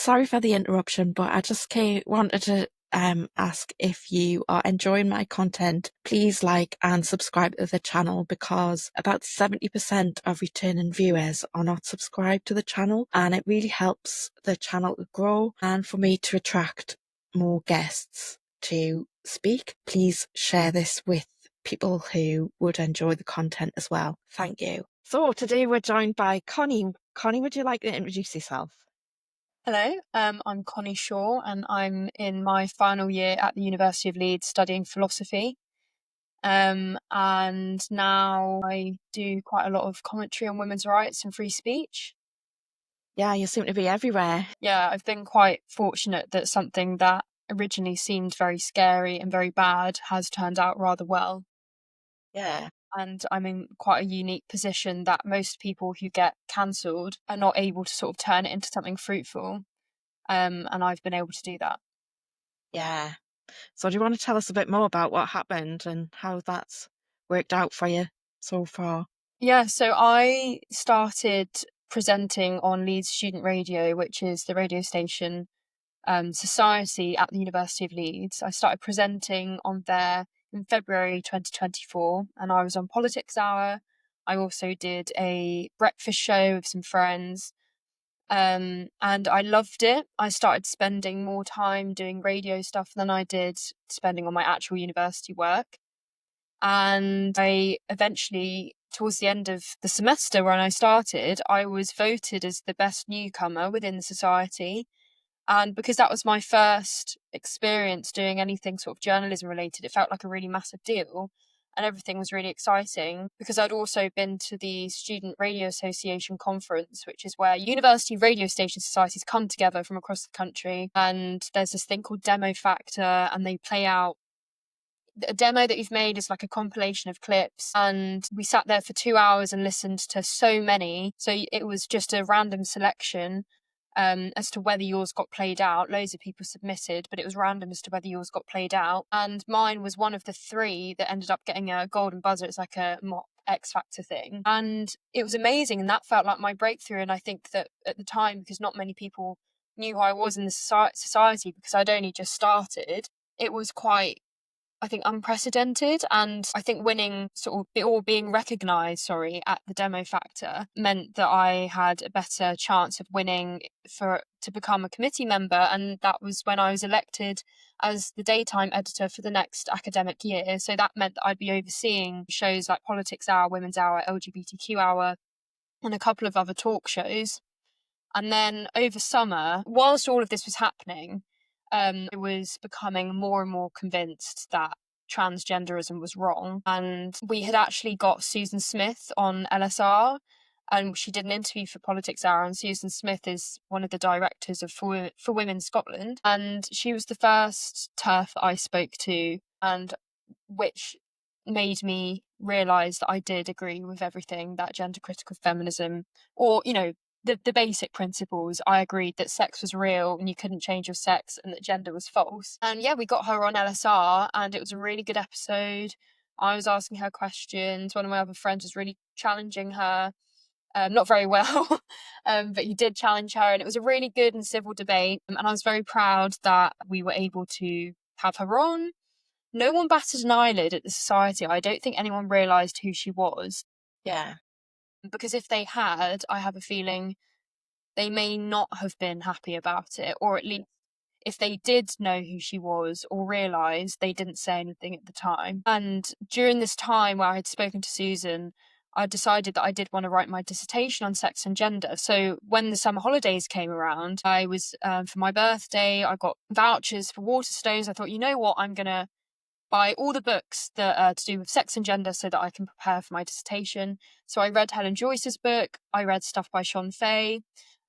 Sorry for the interruption, but I just wanted to ask if you are enjoying my content. Please like and subscribe to the channel because about 70% of returning viewers are not subscribed to the channel, and it really helps the channel to grow and for me to attract more guests to speak. Please share this with people who would enjoy the content as well. Thank you. So today we're joined by Connie. Connie, would you like to introduce yourself? Hello, I'm Connie Shaw and I'm in my final year at the University of Leeds studying philosophy. And now I do quite a lot of commentary on women's rights and free speech. Yeah, you seem to be everywhere. Yeah, I've been quite fortunate that something that originally seemed very scary and very bad has turned out rather well. Yeah. And I'm in quite a unique position that most people who get cancelled are not able to sort of turn it into something fruitful. And I've been able to do that. Yeah. So do you want to tell us a bit more about what happened and how that's worked out for you so far? Yeah, so I started presenting on Leeds Student Radio, which is the radio station society at the University of Leeds. I started presenting on there in February 2024, and I was on Politics Hour. I also did a breakfast show with some friends, and I loved it. I started spending more time doing radio stuff than I did spending on my actual university work. And I eventually, towards the end of the semester when I started, I was voted as the best newcomer within the society. And because that was my first experience doing anything sort of journalism related, it felt like a really massive deal. And everything was really exciting because I'd also been to the Student Radio Association conference, which is where university radio station societies come together from across the country. And there's this thing called Demo Factor, and they play out a demo that you've made is like a compilation of clips, and we sat there for 2 hours and listened to so many. So it was just a random selection as to whether yours got played out. Loads of people submitted, but it was random as to whether yours got played out. And mine was one of the three that ended up getting a golden buzzer. It's like a mock X Factor thing. And it was amazing. And that felt like my breakthrough. And I think that at the time, because not many people knew who I was in the society because I'd only just started, it was quite, I think, unprecedented. And I think winning, sort of, or being recognised, at the Demo Factor meant that I had a better chance of winning to become a committee member. And that was when I was elected as the daytime editor for the next academic year. So that meant that I'd be overseeing shows like Politics Hour, Women's Hour, LGBTQ Hour, and a couple of other talk shows. And then over summer, whilst all of this was happening, I was becoming more and more convinced that transgenderism was wrong. And we had actually got Susan Smith on LSR, and she did an interview for Politics Hour. And Susan Smith is one of the directors of For Women Scotland, and she was the first TERF that I spoke to, and which made me realise that I did agree with everything that gender critical feminism, or the basic principles. I agreed that sex was real and you couldn't change your sex, and that gender was false. And yeah, we got her on LSR and it was a really good episode. I was asking her questions. One of my other friends was really challenging her. Not very well, but he did challenge her, and it was a really good and civil debate. And I was very proud that we were able to have her on. No one batted an eyelid at the society. I don't think anyone realised who she was. Yeah. Because if they had, I have a feeling they may not have been happy about it, or at least if they did know who she was or realise, they didn't say anything at the time. And during this time where I had spoken to Susan, I decided that I did want to write my dissertation on sex and gender. So when the summer holidays came around, I was, for my birthday, I got vouchers for Waterstones. I thought, you know what, I'm going to buy all the books that are to do with sex and gender so that I can prepare for my dissertation. So I read Helen Joyce's book, I read stuff by Sean Fay,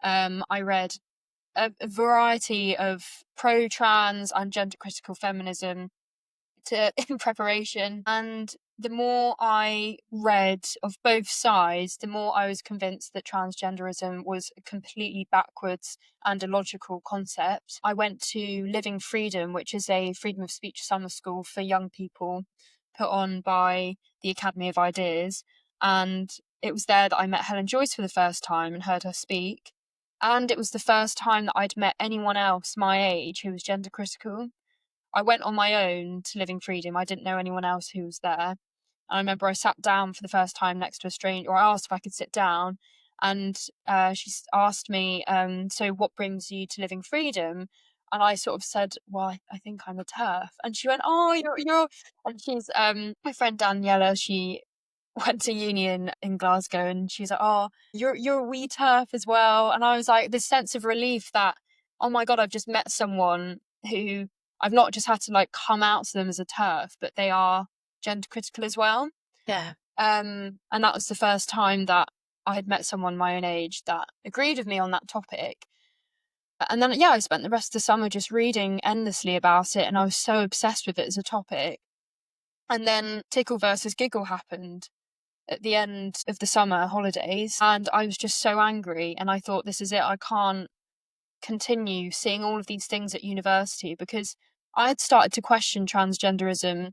I read a variety of pro-trans and gender critical feminism in preparation. And the more I read of both sides, the more I was convinced that transgenderism was a completely backwards and illogical concept. I went to Living Freedom, which is a freedom of speech summer school for young people put on by the Academy of Ideas. And it was there that I met Helen Joyce for the first time and heard her speak. And it was the first time that I'd met anyone else my age who was gender critical. I went on my own to Living Freedom. I didn't know anyone else who was there. I remember I sat down for the first time next to a stranger, or I asked if I could sit down, and she asked me, so what brings you to Living Freedom? And I sort of said, well, I think I'm a TERF. And she went, oh, you're, and she's, my friend Daniela, she went to uni in Glasgow, and she's like, oh, you're a wee TERF as well. And I was like, this sense of relief that, oh my God, I've just met someone who I've not just had to like come out to them as a TERF, but they are gender critical as well. Yeah. And that was the first time that I had met someone my own age that agreed with me on that topic. And then, yeah, I spent the rest of the summer just reading endlessly about it, and I was so obsessed with it as a topic. And then Tickle versus Giggle happened at the end of the summer holidays, and I was just so angry, and I thought, this is it, I can't continue seeing all of these things at university, because I had started to question transgenderism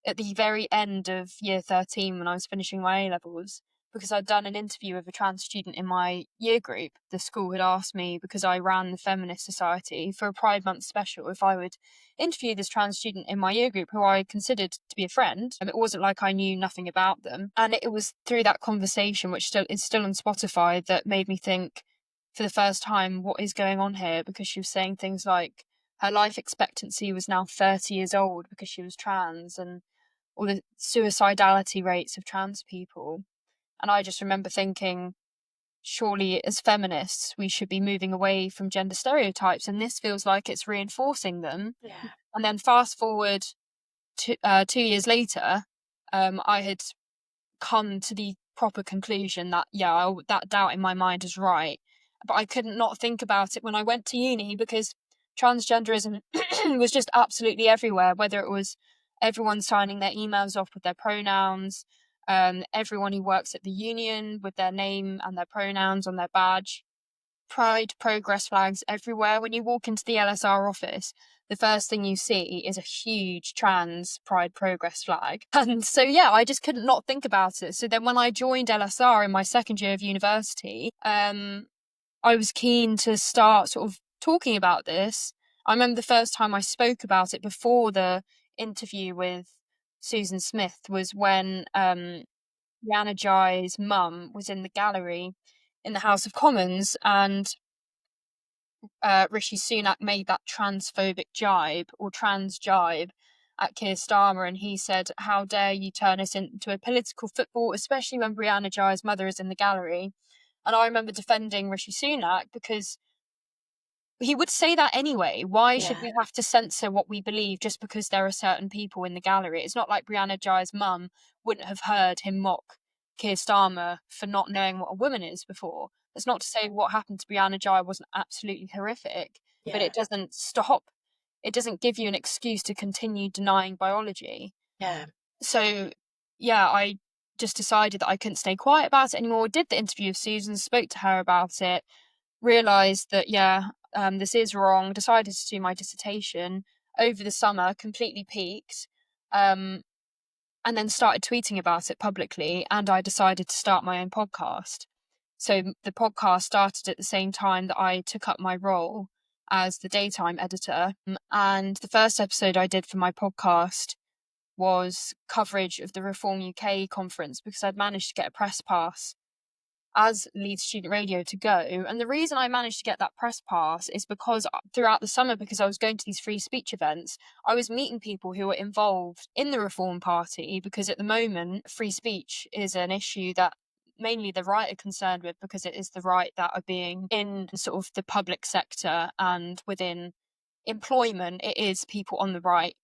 at the very end of year 13 when I was finishing my A-levels, because I'd done an interview with a trans student in my year group. The school had asked me, because I ran the Feminist Society, for a Pride Month special, if I would interview this trans student in my year group who I considered to be a friend. And it wasn't like I knew nothing about them. And it was through that conversation, which is still on Spotify, that made me think, for the first time, what is going on here? Because she was saying things like her life expectancy was now 30 years old because she was trans, and all the suicidality rates of trans people. And I just remember thinking, surely as feminists, we should be moving away from gender stereotypes, and this feels like it's reinforcing them. Yeah. And then fast forward to 2 years later, I had come to the proper conclusion that, yeah, that doubt in my mind is right. But I couldn't not think about it when I went to uni, because transgenderism was just absolutely everywhere, whether it was everyone signing their emails off with their pronouns, everyone who works at the union with their name and their pronouns on their badge, pride progress flags everywhere. When you walk into the LSR office, the first thing you see is a huge trans pride progress flag. And so, yeah, I just couldn't not think about it. So then when I joined LSR in my second year of university, I was keen to start sort of talking about this. I remember the first time I spoke about it before the interview with Susan Smith was when Rihanna Jai's mum was in the gallery in the House of Commons, and Rishi Sunak made that transphobic jibe, or trans jibe, at Keir Starmer, and he said, how dare you turn us into a political football, especially when Brianna Jai's mother is in the gallery. And I remember defending Rishi Sunak, because he would say that anyway. Why should we have to censor what we believe just because there are certain people in the gallery? It's not like Brianna Jai's mum wouldn't have heard him mock Keir Starmer for not knowing what a woman is before. That's not to say what happened to Brianna Jai wasn't absolutely horrific, but it doesn't stop. It doesn't give you an excuse to continue denying biology. Yeah. So, yeah, I just decided that I couldn't stay quiet about it anymore. Did the interview with Susan, spoke to her about it, realised that, this is wrong, decided to do my dissertation over the summer, completely peaked, and then started tweeting about it publicly, and I decided to start my own podcast. So the podcast started at the same time that I took up my role as the daytime editor, and the first episode I did for my podcast was coverage of the Reform UK conference, because I'd managed to get a press pass as Leeds Student Radio to go. And the reason I managed to get that press pass is because throughout the summer, because I was going to these free speech events, I was meeting people who were involved in the Reform Party, because at the moment, free speech is an issue that mainly the right are concerned with, because it is the right that are being in sort of the public sector and within employment. It is people on the right.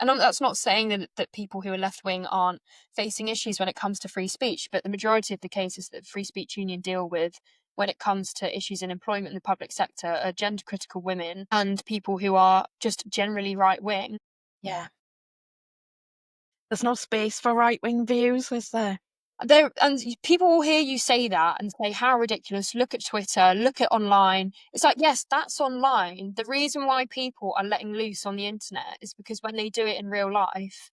And that's not saying that people who are left-wing aren't facing issues when it comes to free speech, but the majority of the cases that Free Speech Union deal with when it comes to issues in employment in the public sector are gender-critical women and people who are just generally right-wing. Yeah. There's no space for right-wing views, is there? And people will hear you say that and say, how ridiculous, look at Twitter, look at online. It's like, yes, that's online. The reason why people are letting loose on the internet is because when they do it in real life,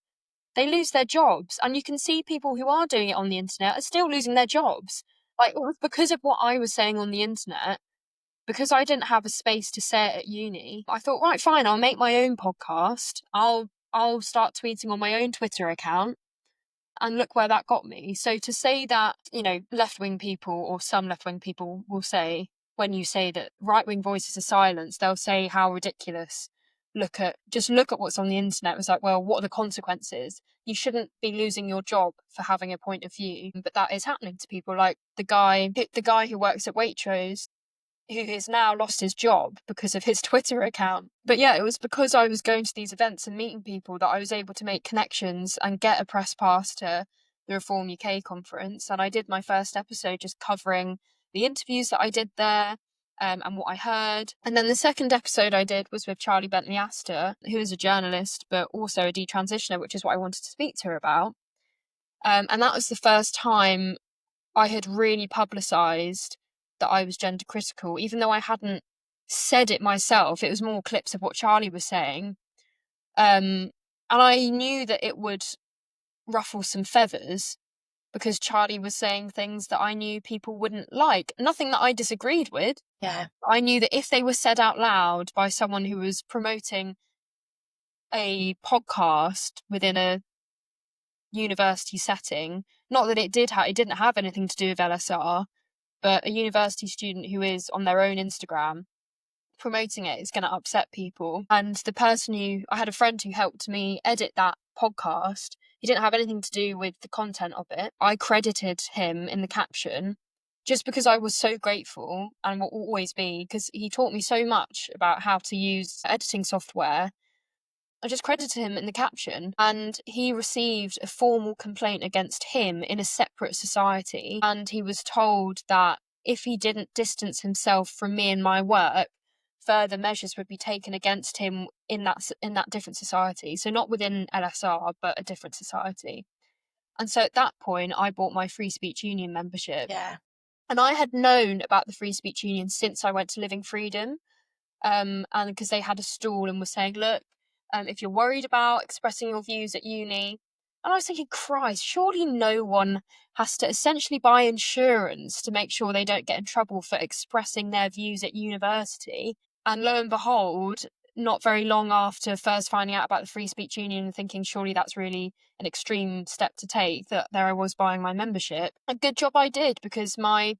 they lose their jobs. And you can see people who are doing it on the internet are still losing their jobs. Like, it was because of what I was saying on the internet because I didn't have a space to say it at uni, I thought, right, fine, I'll make my own podcast. I'll start tweeting on my own Twitter account. And look where that got me. So to say that, left-wing people, or some left-wing people, will say, when you say that right-wing voices are silenced, they'll say how ridiculous. Look at what's on the internet. It was like, well, what are the consequences? You shouldn't be losing your job for having a point of view. But that is happening to people. Like the guy who works at Waitrose, who has now lost his job because of his Twitter account. But yeah, it was because I was going to these events and meeting people that I was able to make connections and get a press pass to the Reform UK conference. And I did my first episode just covering the interviews that I did there, and what I heard. And then the second episode I did was with Charlie Bentley Astor, who is a journalist but also a detransitioner, which is what I wanted to speak to her about. And that was the first time I had really publicised that I was gender critical, even though I hadn't said it myself. It was more clips of what Charlie was saying. And I knew that it would ruffle some feathers because Charlie was saying things that I knew people wouldn't like. Nothing that I disagreed with. Yeah. I knew that if they were said out loud by someone who was promoting a podcast within a university setting, not that it didn't have anything to do with LSR, but a university student who is on their own Instagram promoting it is going to upset people. And I had a friend who helped me edit that podcast. He didn't have anything to do with the content of it. I credited him in the caption just because I was so grateful, and will always be, because he taught me so much about how to use editing software. I just credited him in the caption, and he received a formal complaint against him in a separate society. And he was told that if he didn't distance himself from me and my work, further measures would be taken against him in that different society. So not within LSR, but a different society. And so at that point, I bought my Free Speech Union membership. Yeah. And I had known about the Free Speech Union since I went to Living Freedom. And because they had a stall and were saying, look, if you're worried about expressing your views at uni. And I was thinking, Christ, surely no one has to essentially buy insurance to make sure they don't get in trouble for expressing their views at university. And lo and behold, not very long after first finding out about the Free Speech Union and thinking, surely that's really an extreme step to take, that there I was buying my membership. A good job I did, because my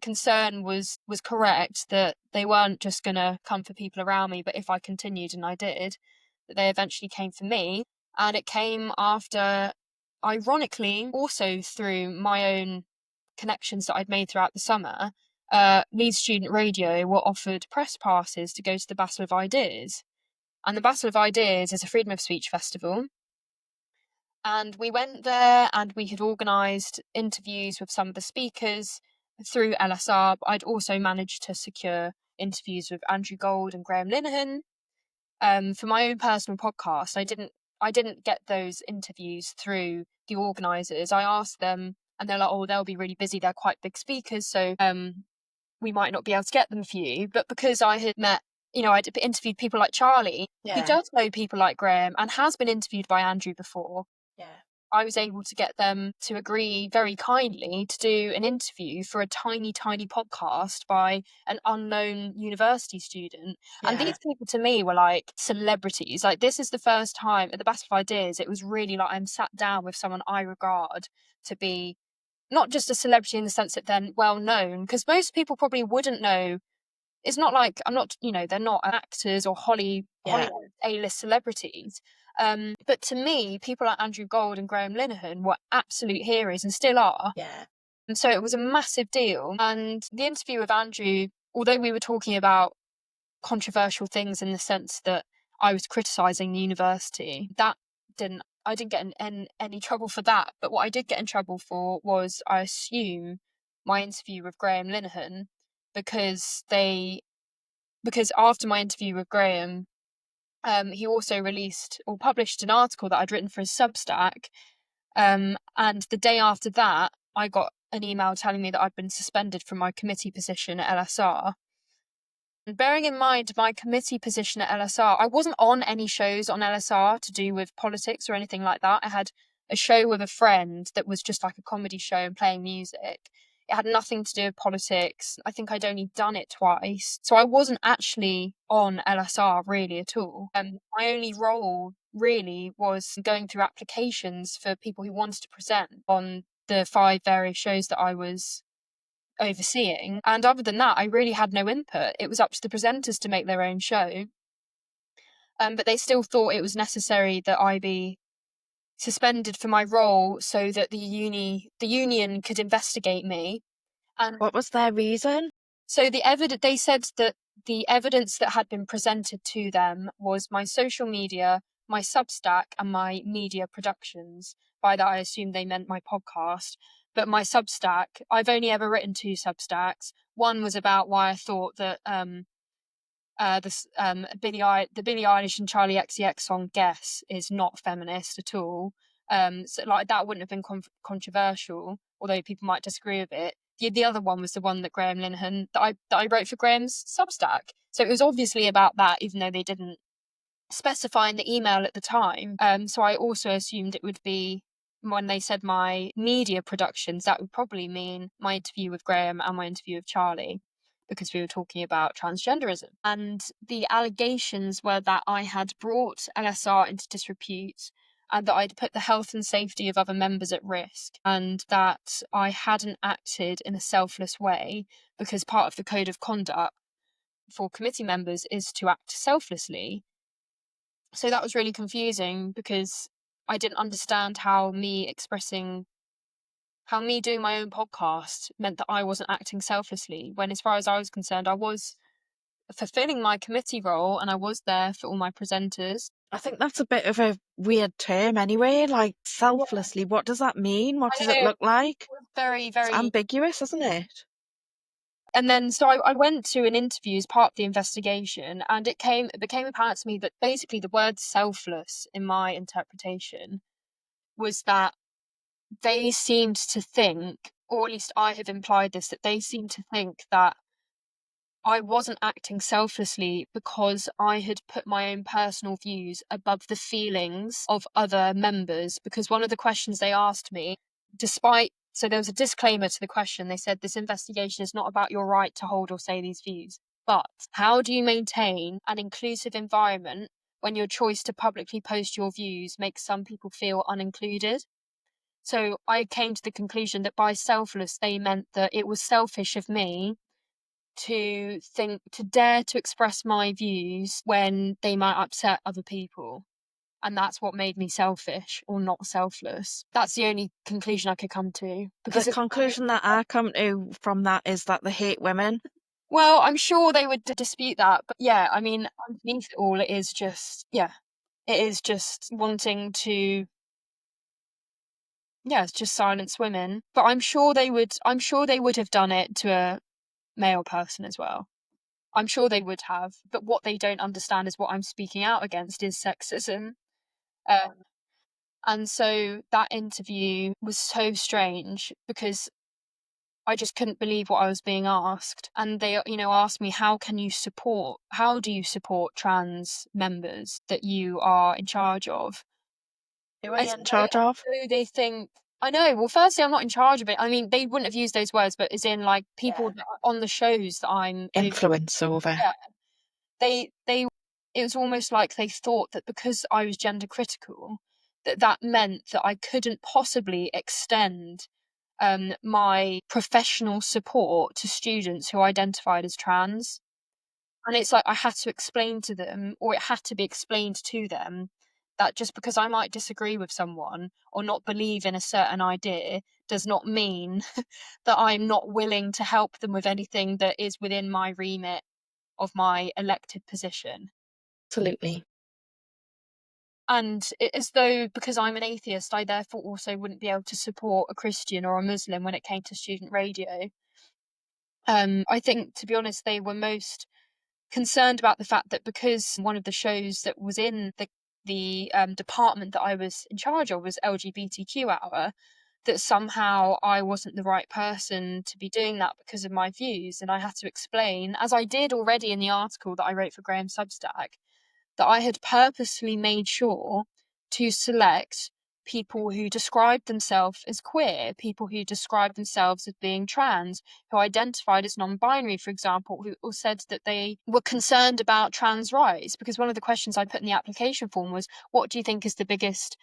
concern was correct, that they weren't just going to come for people around me, but if I continued, and I did, that they eventually came for me. And it came after, ironically, also through my own connections that I'd made throughout the summer, Leeds Student Radio were offered press passes to go to the Battle of Ideas. And the Battle of Ideas is a freedom of speech festival. And we went there, and we had organised interviews with some of the speakers through LSR. But I'd also managed to secure interviews with Andrew Gold and Graham Linehan. For my own personal podcast, I didn't get those interviews through the organisers. I asked them, and they're like, oh, they'll be really busy. They're quite big speakers, so we might not be able to get them for you. But because I had met, I'd interviewed people like Charlie, who does know people like Graham and has been interviewed by Andrew before. Yeah. I was able to get them to agree very kindly to do an interview for a tiny, tiny podcast by an unknown university student. Yeah. And these people to me were like celebrities. Like, this is the first time at the Battle of Ideas, it was really like I'm sat down with someone I regard to be not just a celebrity in the sense that they're well known, because most people probably wouldn't know. It's not like they're not actors or Hollywood A-list celebrities. But to me, people like Andrew Gold and Graham Linehan were absolute heroes and still are. Yeah. And so it was a massive deal. And the interview with Andrew, although we were talking about controversial things in the sense that I was criticising the university, I didn't get in any trouble for that. But what I did get in trouble for was, I assume, my interview with Graham Linehan, because after my interview with Graham, he also released or published an article that I'd written for his Substack. And the day after that, I got an email telling me that I'd been suspended from my committee position at LSR. And bearing in mind my committee position at LSR, I wasn't on any shows on LSR to do with politics or anything like that. I had a show with a friend that was just like a comedy show and playing music. It had nothing to do with politics. I think I'd only done it twice. So I wasn't actually on LSR really at all. My only role really was going through applications for people who wanted to present on the 5 various shows that I was overseeing. And other than that, I really had no input. It was up to the presenters to make their own show. But they still thought it was necessary that I be suspended for my role so that the union could investigate me. And What was their reason? so they said that the evidence that had been presented to them was my social media, my Substack, and my media productions. By that, I assume they meant my podcast. But my Substack, I've only ever written 2 Substacks. One was about why I thought that the Billie Eilish and Charlie XCX song "Guess" is not feminist at all. So like that wouldn't have been controversial, although people might disagree with it. The other one was the one that Graham Linehan that I wrote for Graham's Substack. So it was obviously about that, even though they didn't specify in the email at the time. So I also assumed it would be, when they said my media productions, that would probably mean my interview with Graham and my interview with Charlie, because we were talking about transgenderism. And the allegations were that I had brought LSR into disrepute, and that I'd put the health and safety of other members at risk, and that I hadn't acted in a selfless way, because part of the code of conduct for committee members is to act selflessly. So that was really confusing, because I didn't understand how me doing my own podcast meant that I wasn't acting selflessly, when as far as I was concerned, I was fulfilling my committee role and I was there for all my presenters. I think that's a bit of a weird term anyway, like selflessly. What does that mean? What does it look like? Very, It's very. ambiguous, isn't it? And then so I went to an interview as part of the investigation, and it became apparent to me that basically the word selfless, in my interpretation, was that they seemed to think, or at least I have implied this, that they seemed to think that I wasn't acting selflessly because I had put my own personal views above the feelings of other members. Because one of the questions they asked me, so there was a disclaimer to the question. They said, this investigation is not about your right to hold or say these views, but how do you maintain an inclusive environment when your choice to publicly post your views makes some people feel unincluded? So I came to the conclusion that by selfless, they meant that it was selfish of me to dare to express my views when they might upset other people. And that's what made me selfish or not selfless. That's the only conclusion I could come to. The conclusion that I come to from that is that they hate women. Well, I'm sure they would dispute that. But yeah, I mean, underneath it all, it is just wanting to, it's just silence women. But I'm sure they would have done it to a male person as well. I'm sure they would have, but what they don't understand is what I'm speaking out against is sexism. And so that interview was so strange, because I just couldn't believe what I was being asked. And they, asked me, how do you support trans members that you are in charge of? Who are you in charge of? So they think, I know, well, firstly, I'm not in charge of it. I mean, they wouldn't have used those words, but as in, like, people on the shows that I'm influence over. Yeah. It was almost like they thought that because I was gender critical, that meant that I couldn't possibly extend my professional support to students who identified as trans. And it's like I had to explain to them, or it had to be explained to them, that just because I might disagree with someone or not believe in a certain idea does not mean that I'm not willing to help them with anything that is within my remit of my elected position. Absolutely. And as though, because I'm an atheist, I therefore also wouldn't be able to support a Christian or a Muslim when it came to student radio. I think, to be honest, they were most concerned about the fact that because one of the shows that was in the department that I was in charge of was LGBTQ Hour, that somehow I wasn't the right person to be doing that because of my views. And I had to explain, as I did already in the article that I wrote for Graham's Substack, that I had purposely made sure to select people who described themselves as queer, people who described themselves as being trans, who identified as non-binary, for example, who said that they were concerned about trans rights. Because one of the questions I put in the application form was, what do you think is the biggest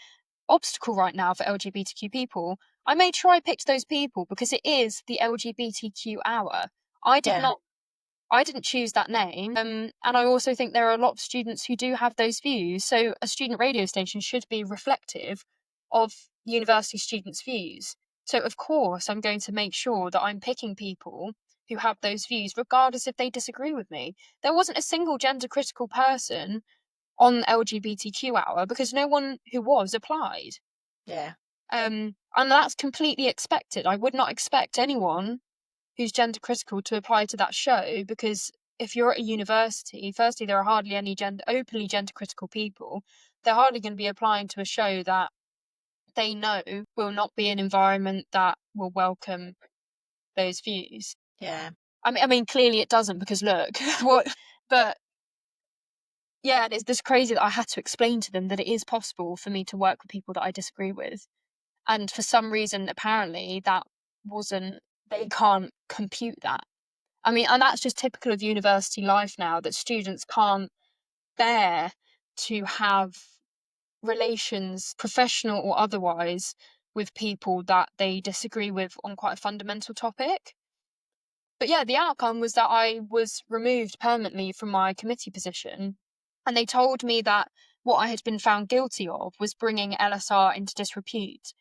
obstacle right now for LGBTQ people? I made sure I picked those people because it is the LGBTQ hour. I didn't choose that name. And I also think there are a lot of students who do have those views. So a student radio station should be reflective of university students' views. So of course, I'm going to make sure that I'm picking people who have those views, regardless if they disagree with me. There wasn't a single gender critical person on LGBTQ hour because no one who was applied. Yeah. And that's completely expected. I would not expect anyone who's gender critical to apply to that show, because if you're at a university, firstly, there are hardly any openly gender critical people. They're hardly going to be applying to a show that they know will not be an environment that will welcome those views. Yeah. I mean, clearly it doesn't, because look, what, but yeah, it's just crazy that I had to explain to them that it is possible for me to work with people that I disagree with. And for some reason, apparently, they can't compute that. I mean, and that's just typical of university life now, that students can't bear to have relations, professional or otherwise, with people that they disagree with on quite a fundamental topic. But yeah, the outcome was that I was removed permanently from my committee position. And they told me that what I had been found guilty of was bringing LSR into disrepute.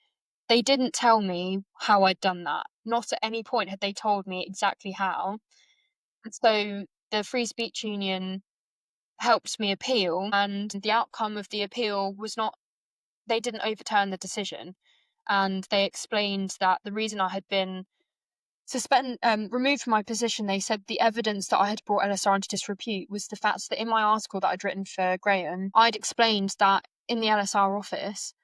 They didn't tell me how I'd done that. Not at any point had they told me exactly how. And so the Free Speech Union helped me appeal, and the outcome of the appeal was not, they didn't overturn the decision. And they explained that the reason I had been removed from my position, they said the evidence that I had brought LSR into disrepute was the fact that in my article that I'd written for Graham, I'd explained that in the LSR office,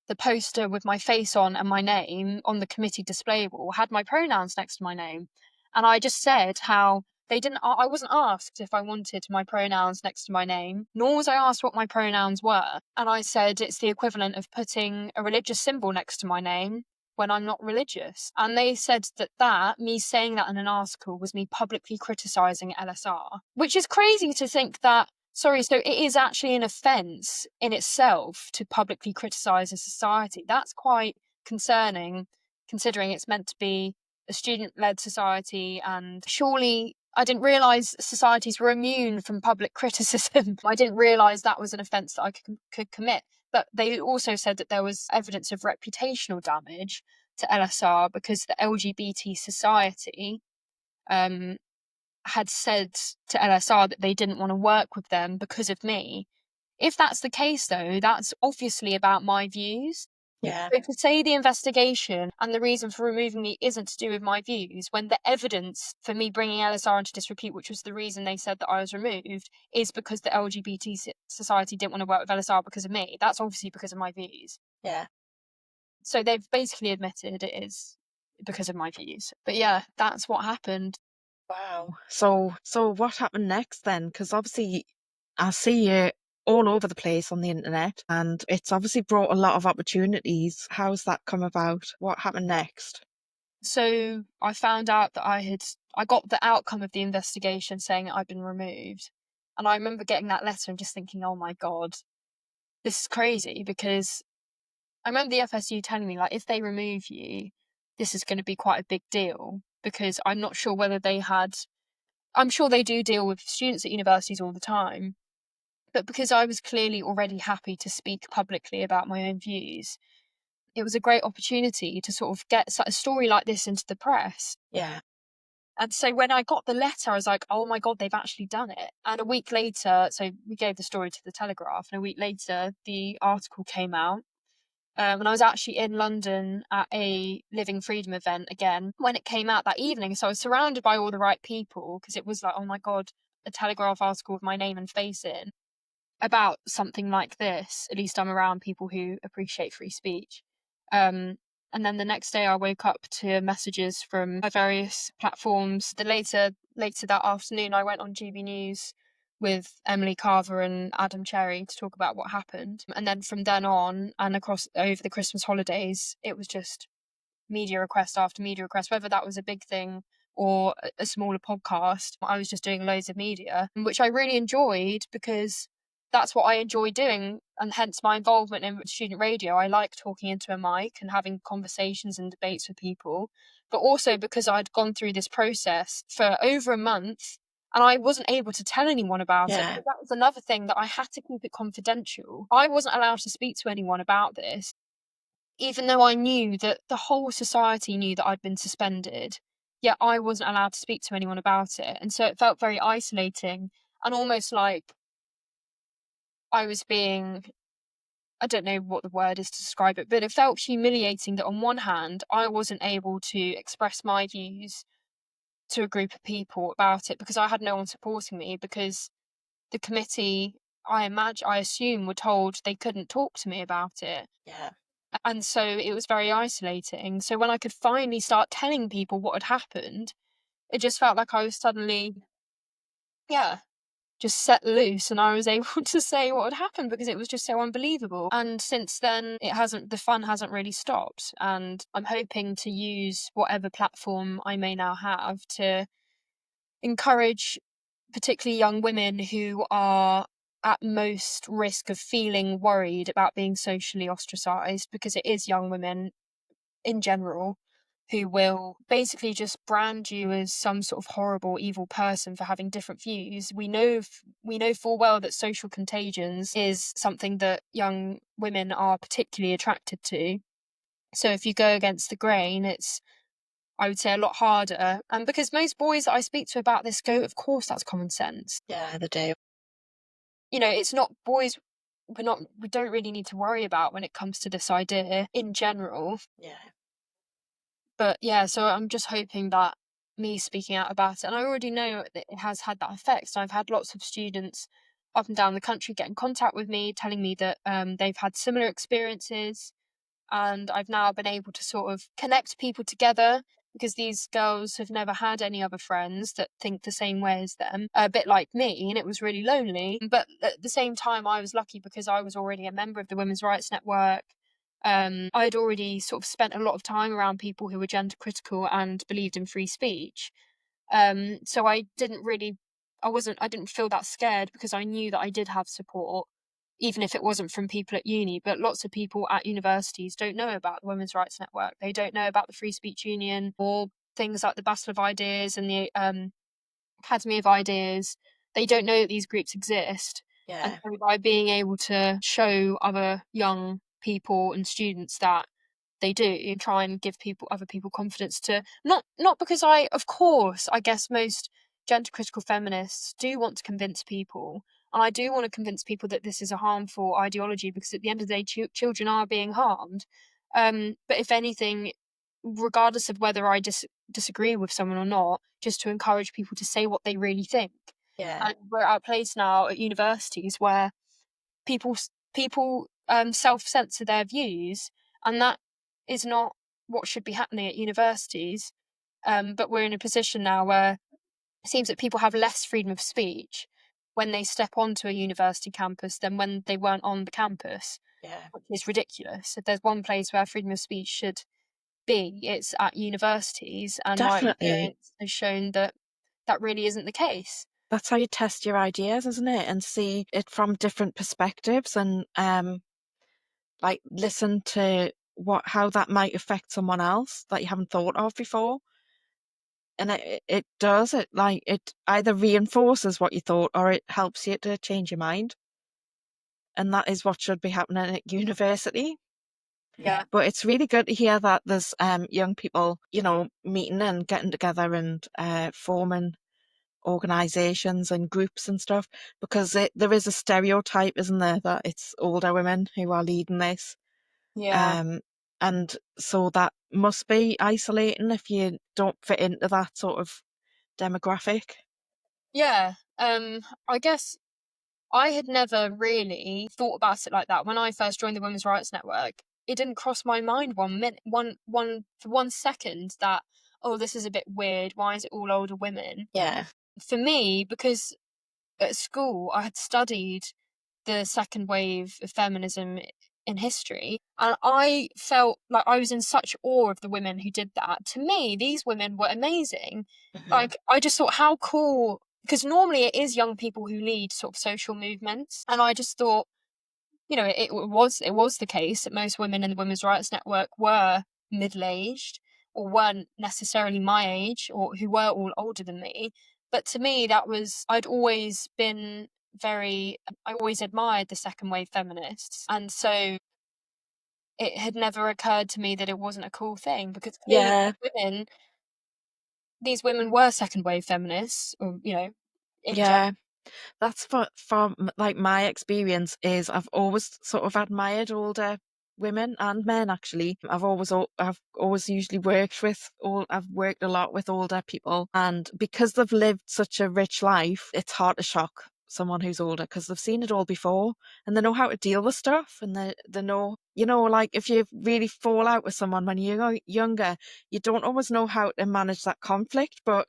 the poster with my face on and my name on the committee display wall had my pronouns next to my name. And I just said how I wasn't asked if I wanted my pronouns next to my name, nor was I asked what my pronouns were. And I said it's the equivalent of putting a religious symbol next to my name when I'm not religious. And they said that me saying that in an article was me publicly criticising LSR, which is crazy to think that, so it is actually an offence in itself to publicly criticise a society. That's quite concerning, considering it's meant to be a student-led society, and surely I didn't realise societies were immune from public criticism. I didn't realise that was an offence that I could commit. But they also said that there was evidence of reputational damage to LSR because the LGBT society had said to LSR that they didn't want to work with them because of me. If that's the case, though, that's obviously about my views. Yeah. So to say the investigation and the reason for removing me isn't to do with my views, when the evidence for me bringing LSR into disrepute, which was the reason they said that I was removed, is because the LGBT society didn't want to work with LSR because of me, that's obviously because of my views. Yeah. So they've basically admitted it is because of my views. But yeah, that's what happened. Wow. So what happened next then? Because obviously I see you all over the place on the internet, and it's obviously brought a lot of opportunities. How's that come about? What happened next? So I found out that I got the outcome of the investigation saying I'd been removed. And I remember getting that letter and just thinking, oh my God, this is crazy, because I remember the FSU telling me, like, if they remove you, this is going to be quite a big deal, because I'm not sure whether I'm sure they do deal with students at universities all the time, but because I was clearly already happy to speak publicly about my own views, it was a great opportunity to sort of get a story like this into the press. Yeah. And so when I got the letter, I was like, oh my God, they've actually done it. And a week later, so we gave the story to the Telegraph, and a week later, the article came out. And I was actually in London at a Living Freedom event again when it came out that evening. So I was surrounded by all the right people, because it was like, oh my God, a Telegraph article with my name and face in about something like this. At least I'm around people who appreciate free speech. And then the next day I woke up to messages from various platforms. Later that afternoon, I went on GB News with Emily Carver and Adam Cherry to talk about what happened. And then from then on and across over the Christmas holidays, it was just media request after media request, whether that was a big thing or a smaller podcast. I was just doing loads of media, which I really enjoyed because that's what I enjoy doing, and hence my involvement in student radio. I like talking into a mic and having conversations and debates with people, but also because I'd gone through this process for over a month and I wasn't able to tell anyone about it. Yeah. But that was another thing, that I had to keep it confidential. I wasn't allowed to speak to anyone about this, even though I knew that the whole society knew that I'd been suspended, yet I wasn't allowed to speak to anyone about it. And so it felt very isolating and almost like I was being, I don't know what the word is to describe it, but it felt humiliating that on one hand, I wasn't able to express my views to a group of people about it because I had no one supporting me, because the committee, I assume, were told they couldn't talk to me about it. Yeah. And so it was very isolating. So when I could finally start telling people what had happened, it just felt like I was suddenly, yeah, just set loose, and I was able to say what had happened because it was just so unbelievable. And since then, the fun hasn't really stopped. And I'm hoping to use whatever platform I may now have to encourage particularly young women who are at most risk of feeling worried about being socially ostracized, because it is young women in general who will basically just brand you as some sort of horrible, evil person for having different views. We know full well that social contagions is something that young women are particularly attracted to. So if you go against the grain, it's, I would say, a lot harder. And because most boys that I speak to about this go, of course, that's common sense. Yeah, they do. You know, it's not boys we don't really need to worry about when it comes to this idea in general. Yeah. But yeah, so I'm just hoping that me speaking out about it, and I already know that it has had that effect. So I've had lots of students up and down the country get in contact with me, telling me that they've had similar experiences, and I've now been able to sort of connect people together, because these girls have never had any other friends that think the same way as them, a bit like me, and it was really lonely. But at the same time, I was lucky because I was already a member of the Women's Rights Network. I'd already sort of spent a lot of time around people who were gender critical and believed in free speech. So I didn't feel that scared, because I knew that I did have support, even if it wasn't from people at uni. But lots of people at universities don't know about the Women's Rights Network. They don't know about the Free Speech Union or things like the Battle of Ideas and the Academy of Ideas. They don't know that these groups exist. And Yeah. so by being able to show other young people and students that they do, try and give other people confidence to not because of course, I guess most gender critical feminists do want to convince people, and I do want to convince people that this is a harmful ideology, because at the end of the day, children are being harmed. But if anything, regardless of whether I disagree with someone or not, just to encourage people to say what they really think. Yeah. And we're at a place now at universities where people self-censor their views, and that is not what should be happening at universities. But we're in a position now where it seems that people have less freedom of speech when they step onto a university campus than when they weren't on the campus, Yeah. which is ridiculous. If there's one place where freedom of speech should be, it's at universities, and my Definitely. experience has shown that that really isn't the case. That's how you test your ideas, isn't it? And see it from different perspectives, and like listen to how that might affect someone else that you haven't thought of before. And it does it, like it either reinforces what you thought or it helps you to change your mind. And that is what should be happening at university. Yeah. But it's really good to hear that there's young people, meeting and getting together and forming organisations and groups and stuff, because there is a stereotype, isn't there, that it's older women who are leading this. Yeah. And so that must be isolating if you don't fit into that sort of demographic. Yeah. I guess I had never really thought about it like that. When I first joined the Women's Rights Network, it didn't cross my mind for 1 second that, oh, this is a bit weird. Why is it all older women? Yeah. For me, because at school, I had studied the second wave of feminism in history, and I felt like I was in such awe of the women who did that. To me, these women were amazing. Like, I just thought, how cool, because normally it is young people who lead sort of social movements, and I just thought, you know, it was the case that most women in the Women's Rights Network were middle-aged, or weren't necessarily my age, or who were all older than me. But to me, that was, I always admired the second wave feminists, and so it had never occurred to me that it wasn't a cool thing, because clearly Yeah, these women were second wave feminists, or, you know, in general. yeah. That's from like my experience is I've always sort of admired older women and men actually. I've always usually I've worked a lot with older people, and because they've lived such a rich life, it's hard to shock someone who's older because they've seen it all before and they know how to deal with stuff, and they know, you know, like if you really fall out with someone when you're younger, you don't always know how to manage that conflict, but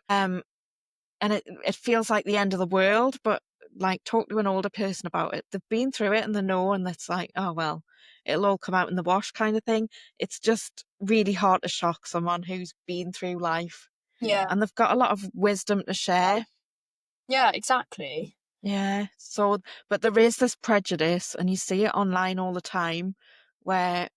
and it feels like the end of the world, but like talk to an older person about it. They've been through it and they know, and it's like, oh well, it'll all come out in the wash kind of thing. It's just really hard to shock someone who's been through life Yeah, and they've got a lot of wisdom to share. yeah, exactly. Yeah. So, but there is this prejudice, and you see it online all the time, where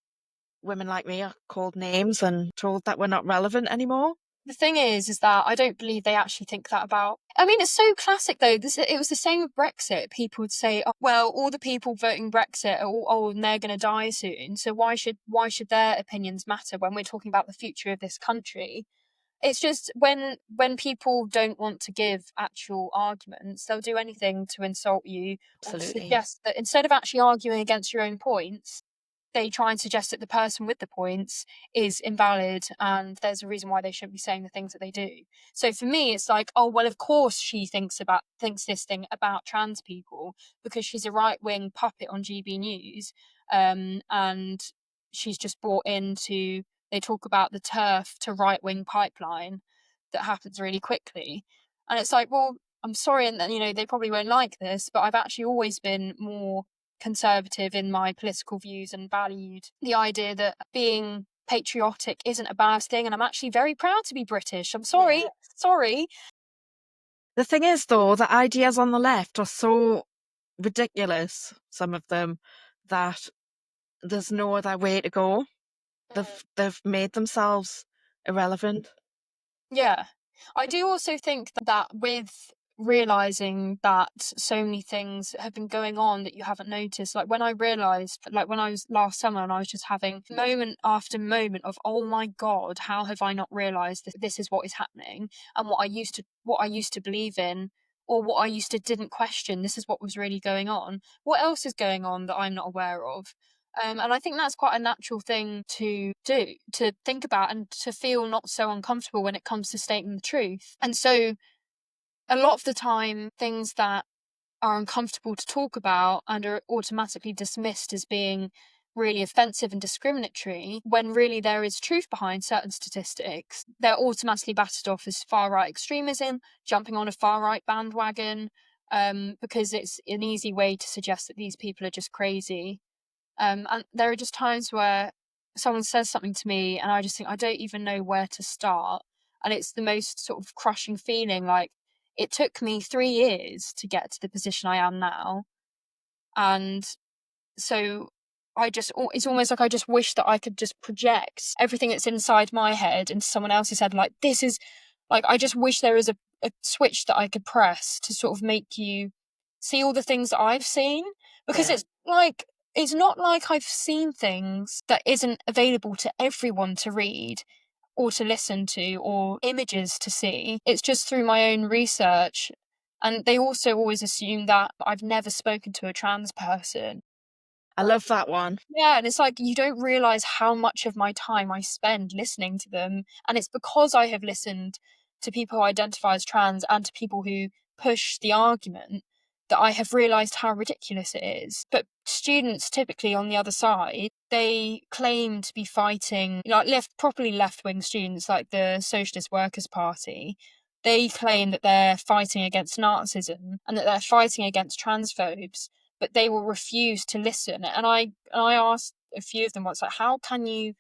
women like me are called names and told that we're not relevant anymore. The thing is that I don't believe they actually think that about. I mean, it's so classic though. It was the same with Brexit. People would say, "Oh, well, all the people voting Brexit are all old and they're going to die soon. So why should their opinions matter when we're talking about the future of this country?" It's just when people don't want to give actual arguments, they'll do anything to insult you, or to Absolutely. suggest that instead of actually arguing against your own points, they try and suggest that the person with the points is invalid and there's a reason why they shouldn't be saying the things that they do. So for me, it's like, oh well, of course she thinks this thing about trans people because she's a right wing puppet on GB News, and she's just bought into. They talk about the turf to right wing pipeline that happens really quickly, and it's like, well, I'm sorry, and you know they probably won't like this, but I've actually always been more conservative in my political views and valued the idea that being patriotic isn't a bad thing, and I'm actually very proud to be British. I'm sorry. Yeah. Sorry. The thing is, though, the ideas on the left are so ridiculous, some of them, that there's no other way to go. They've made themselves irrelevant. Yeah. I do also think that with realizing that so many things have been going on that you haven't noticed, like when I realized, like when I was last summer and I was just having moment after moment of, oh my God, how have I not realized that this is what is happening, and what I used to believe in, or what I used to didn't question, this is what was really going on. What else is going on that I'm not aware of? And I think that's quite a natural thing to do, to think about and to feel not so uncomfortable when it comes to stating the truth. And so a lot of the time, things that are uncomfortable to talk about and are automatically dismissed as being really offensive and discriminatory, when really there is truth behind certain statistics, they're automatically battered off as far right extremism, jumping on a far right bandwagon, because it's an easy way to suggest that these people are just crazy. And there are just times where someone says something to me and I just think I don't even know where to start. And it's the most sort of crushing feeling. Like, it took me 3 years to get to the position I am now. And so it's almost like I just wish that I could just project everything that's inside my head into someone else's head. Like, this is, like, I just wish there is a switch that I could press to sort of make you see all the things that I've seen. Because Yeah. it's not like I've seen things that isn't available to everyone to read or to listen to or images to see. It's just through my own research. And they also always assume that I've never spoken to a trans person. I love that one. Yeah, and it's like you don't realise how much of my time I spend listening to them. And it's because I have listened to people who identify as trans and to people who push the argument that I have realised how ridiculous it is. But students typically on the other side, they claim to be fighting, like properly left-wing students like the Socialist Workers' Party. They claim that they're fighting against Nazism and that they're fighting against transphobes, but they will refuse to listen. And I asked a few of them once, like, how can you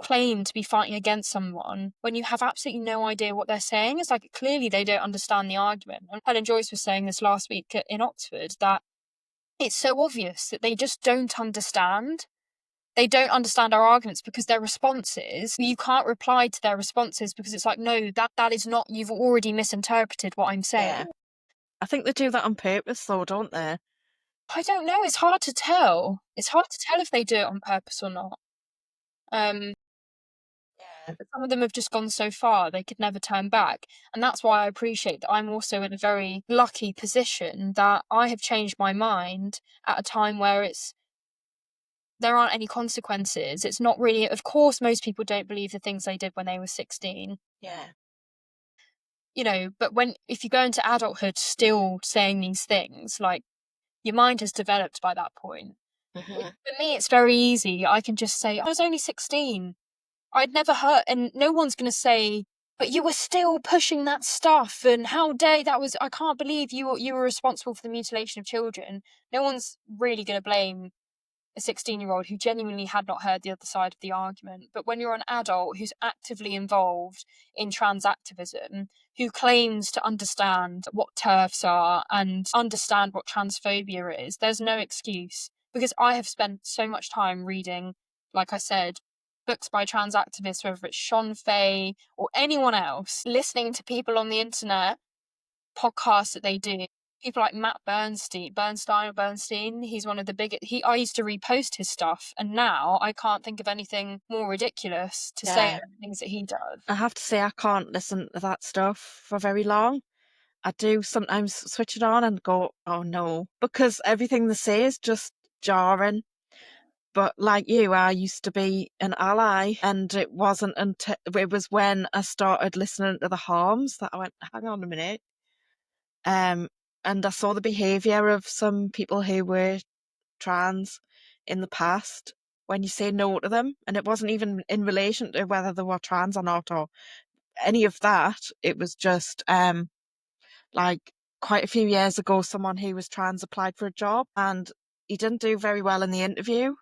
claim to be fighting against someone when you have absolutely no idea what they're saying? It's like, clearly they don't understand the argument. And Helen Joyce was saying this last week in Oxford, that it's so obvious that they just don't understand. They don't understand our arguments because their responses, you can't reply to their responses because it's like, no, that is not, you've already misinterpreted what I'm saying. Yeah. I think they do that on purpose though, don't they? I don't know. It's hard to tell. It's hard to tell if they do it on purpose or not. Yeah. But some of them have just gone so far they could never turn back. And that's why I appreciate that I'm also in a very lucky position that I have changed my mind at a time where there aren't any consequences. It's not really, of course, most people don't believe the things they did when they were 16. Yeah. But if you go into adulthood still saying these things, like, your mind has developed by that point. Mm-hmm. For me, it's very easy. I can just say, I was only 16. I'd never hurt, and no one's going to say, but you were still pushing that stuff, and how dare I can't believe you were responsible for the mutilation of children. No one's really going to blame a 16-year-old who genuinely had not heard the other side of the argument. But when you're an adult who's actively involved in trans activism, who claims to understand what TERFs are and understand what transphobia is, there's no excuse. Because I have spent so much time reading, like I said, books by trans activists, whether it's Sean Fay or anyone else, listening to people on the internet, podcasts that they do. People like Matt Bernstein, he's one of the biggest. I used to repost his stuff, and now I can't think of anything more ridiculous to say than the things that he does. I have to say I can't listen to that stuff for very long. I do sometimes switch it on and go, oh no, because everything they say is just jarring. But like you, I used to be an ally, and it wasn't until it was when I started listening to the harms that I went, hang on a minute. And I saw the behaviour of some people who were trans in the past when you say no to them, and it wasn't even in relation to whether they were trans or not or any of that. It was just like quite a few years ago, someone who was trans applied for a job and he didn't do very well in the interview,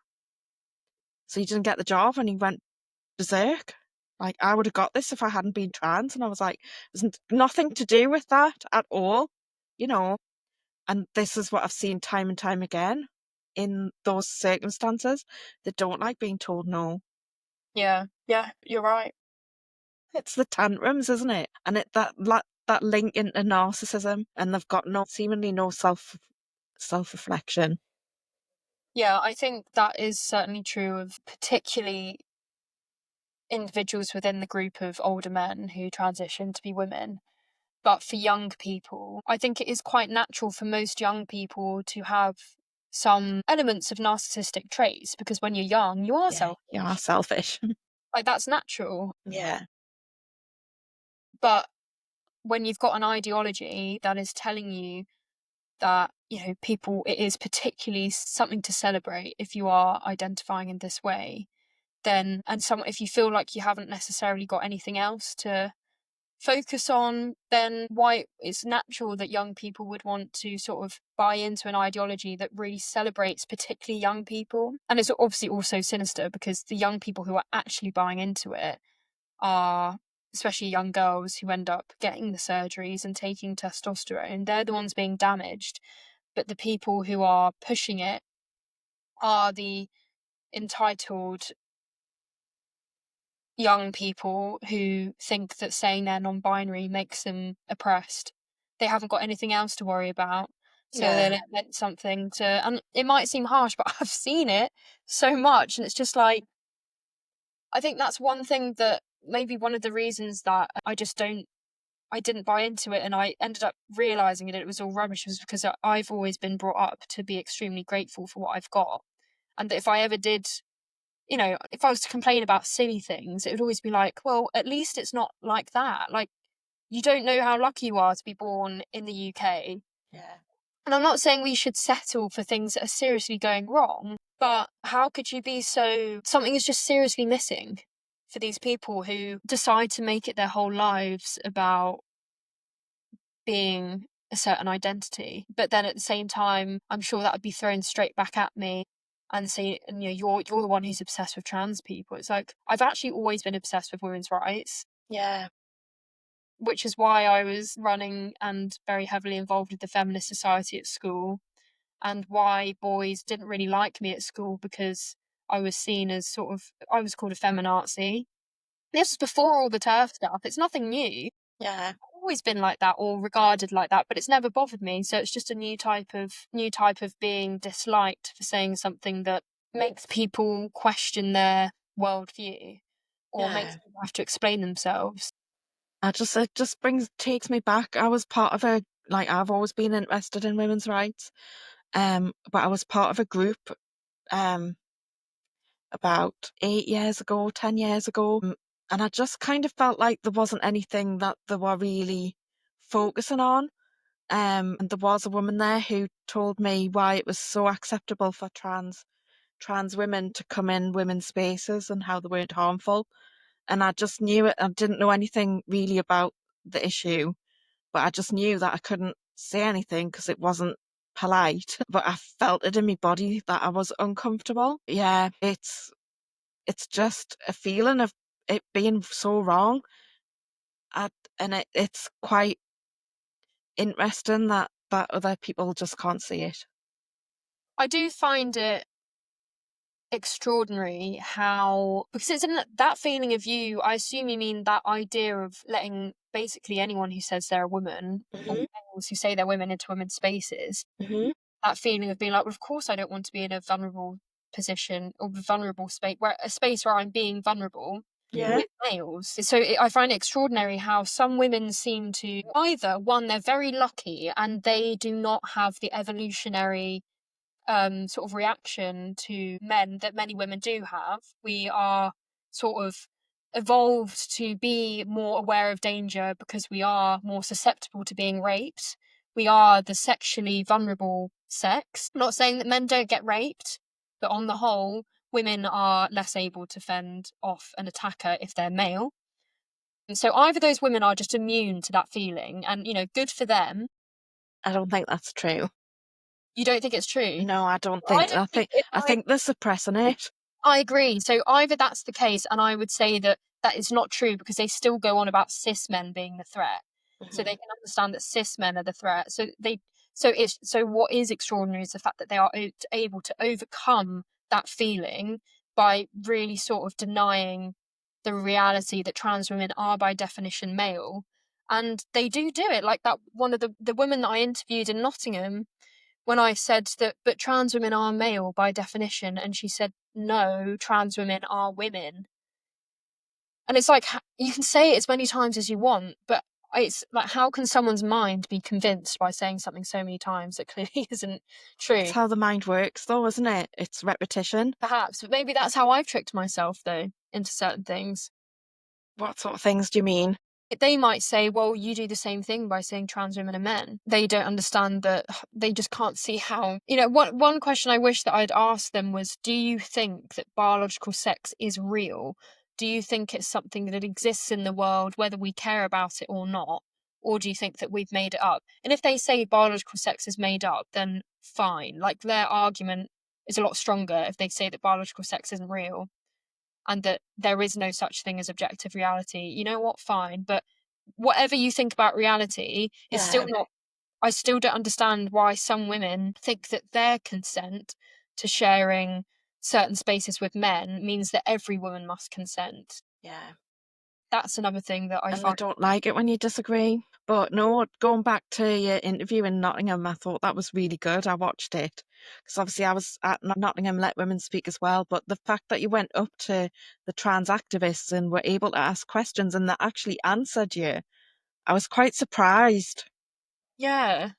so he didn't get the job and he went berserk. Like, I would have got this if I hadn't been trans. And I was like, there's nothing to do with that at all, you know. And this is what I've seen time and time again in those circumstances. They don't like being told no. Yeah, you're right. It's the tantrums, isn't it? And that link into narcissism, and they've got seemingly no self-reflection. Yeah, I think that is certainly true of particularly individuals within the group of older men who transition to be women. But for young people, I think it is quite natural for most young people to have some elements of narcissistic traits, because when you're young, you are selfish. You are selfish. Like, that's natural. Yeah. But when you've got an ideology that is telling you that, people, it is particularly something to celebrate if you are identifying in this way, then, if you feel like you haven't necessarily got anything else to focus on, then why it's natural that young people would want to sort of buy into an ideology that really celebrates particularly young people. And it's obviously also sinister because the young people who are actually buying into it are especially young girls who end up getting the surgeries and taking testosterone. They're the ones being damaged, but the people who are pushing it are the entitled young people who think that saying they're non-binary makes them oppressed. They haven't got anything else to worry about, so they'll invent something to, and it might seem harsh, but I've seen it so much, and it's just like, I think that's one thing that maybe one of the reasons that I didn't buy into it, and I ended up realising that it was all rubbish, was because I've always been brought up to be extremely grateful for what I've got, and that if I ever did, if I was to complain about silly things, it would always be like, well, at least it's not like that. Like, you don't know how lucky you are to be born in the UK. Yeah. And I'm not saying we should settle for things that are seriously going wrong, but how could you be something is just seriously missing for these people who decide to make it their whole lives about being a certain identity. But then at the same time, I'm sure that would be thrown straight back at me and say, and you're the one who's obsessed with trans people. It's like, I've actually always been obsessed with women's rights. Yeah. Which is why I was running and very heavily involved with the feminist society at school, and why boys didn't really like me at school, because I was seen as I was called a feminazi. This was before all the TERF stuff. It's nothing new. Yeah. I've always been like that, or regarded like that, but it's never bothered me. So it's just a new type of being disliked for saying something that makes people question their worldview, or makes Yeah. people have to explain themselves. It just takes me back. I was part of I've always been interested in women's rights. But I was part of a group, about 8 years ago, 10 years ago. And I just kind of felt like there wasn't anything that they were really focusing on. And there was a woman there who told me why it was so acceptable for trans women to come in women's spaces and how they weren't harmful. And I just knew it. I didn't know anything really about the issue, but I just knew that I couldn't say anything because it wasn't polite. But I felt it in my body that I was uncomfortable. Yeah, it's just a feeling of it being so wrong. And it's quite interesting that other people just can't see it. I do find it extraordinary how, because it's in that feeling of you, I assume you mean that idea of letting basically anyone who says they're a woman, or Hmm. males who say they're women, into women's spaces. Hmm. That feeling of being like, well, of course I don't want to be in a vulnerable position, or vulnerable space, where I'm being vulnerable Yeah. with males. So I find it extraordinary how some women seem to, either one, they're very lucky and they do not have the evolutionary sort of reaction to men that many women do have. We are sort of evolved to be more aware of danger because we are more susceptible to being raped. We are the sexually vulnerable sex. I'm not saying that men don't get raped, but on the whole, women are less able to fend off an attacker if they're male. And so either those women are just immune to that feeling, and good for them. I don't think that's true. You don't think it's true? No, I don't I think. don't think it. I think they're suppressing it. I agree. So either that's the case, and I would say that that is not true, because they still go on about cis men being the threat. So they Hmm. can understand that cis men are the threat. So what is extraordinary is the fact that they are able to overcome that feeling by really sort of denying the reality that trans women are by definition male. And they do it. Like that one of the women that I interviewed in Nottingham, when I said that, but trans women are male by definition, and she said, no, trans women are women. And it's like, you can say it as many times as you want, but it's like, how can someone's mind be convinced by saying something so many times that clearly isn't It's true? how the mind works, though, isn't it? It's repetition. Perhaps, but maybe that's how I've tricked myself, though, into certain things. What sort of things do you mean? They might say, well, you do the same thing by saying trans women are men. They don't understand that. They just can't see how. One question I wish that I'd asked them was, do you think that biological sex is real? Do you think it's something that exists in the world, whether we care about it or not? Or do you think that we've made it up? And if they say biological sex is made up, then fine. Like, their argument is a lot stronger if they say that biological sex isn't real, and that there is no such thing as objective reality. You know what? Fine. But whatever you think about reality is still Yeah. not. I still don't understand why some women think that their consent to sharing certain spaces with men means that every woman must consent. Yeah. That's another thing that I And I find. don't like it when you disagree. But no, going back to your interview in Nottingham, I thought that was really good. I watched it because obviously I was at Nottingham Let Women Speak as well. But the fact that you went up to the trans activists and were able to ask questions and they actually answered you, I was quite surprised. Yeah.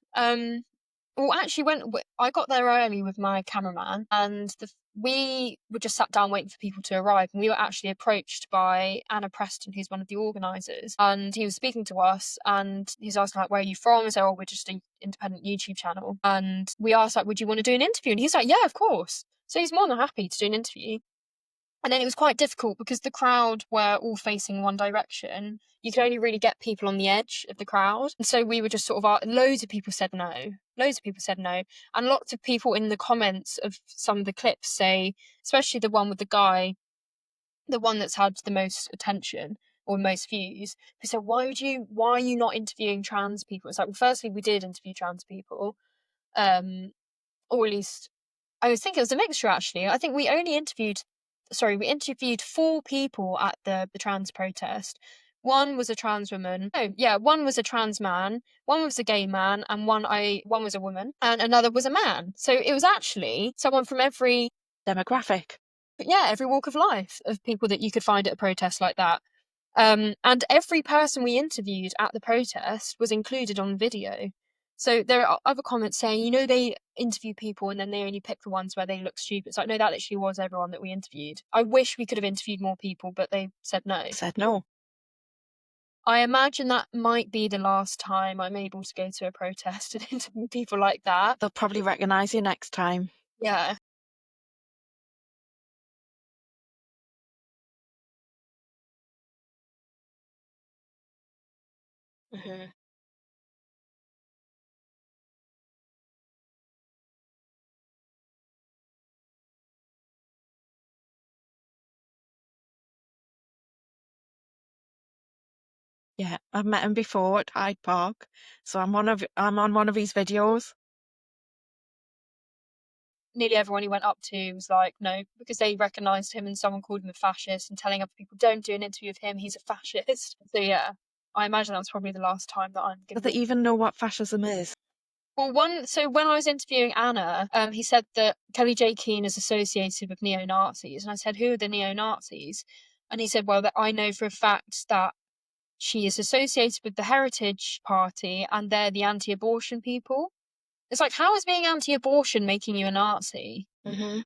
Well, actually, when I got there early with my cameraman, and we were just sat down waiting for people to arrive, and we were actually approached by Anna Preston, who's one of the organisers, and he was speaking to us, and he was asking, like, where are you from? I said, oh, we're just an independent YouTube channel, and we asked, like, would you want to do an interview? And he's like, yeah, of course. So he's more than happy to do an interview. And then it was quite difficult because the crowd were all facing one direction. You could only really get people on the edge of the crowd. And so we were just sort of, loads of people said no. Loads of people said no. And lots of people in the comments of some of the clips say, especially the one with the guy, the one that's had the most attention or most views, who said, why are you not interviewing trans people? It's like, well, firstly, we did interview trans people. Or at least I was thinking it was a mixture, actually. I think we interviewed 4 people at the trans protest. One was a trans woman. Oh, yeah, one was a trans man, one was a gay man, and one was a woman, and another was a man. So it was actually someone from every demographic. Every walk of life of people that you could find at a protest like that. And every person we interviewed at the protest was included on video. So there are other comments saying, they interview people and then they only pick the ones where they look stupid. It's like, no, that literally was everyone that we interviewed. I wish we could have interviewed more people, but they said no. Said no. I imagine that might be the last time I'm able to go to a protest and interview people like that. They'll probably recognise you next time. Yeah. Mm-hmm. Yeah, I've met him before at Hyde Park, so I'm on one of his videos. Nearly everyone he went up to was like, no, because they recognised him and someone called him a fascist and telling other people, don't do an interview with him, he's a fascist. So yeah, I imagine that's probably the last time that I'm Do going they to... even know what fascism is? Well, so when I was interviewing Anna, he said that Kelly J. Keane is associated with neo-Nazis. And I said, who are the neo-Nazis? And he said, well, that I know for a fact that she is associated with the Heritage Party and they're the anti-abortion people. It's like, how is being anti-abortion making you a Nazi? Mm-hmm.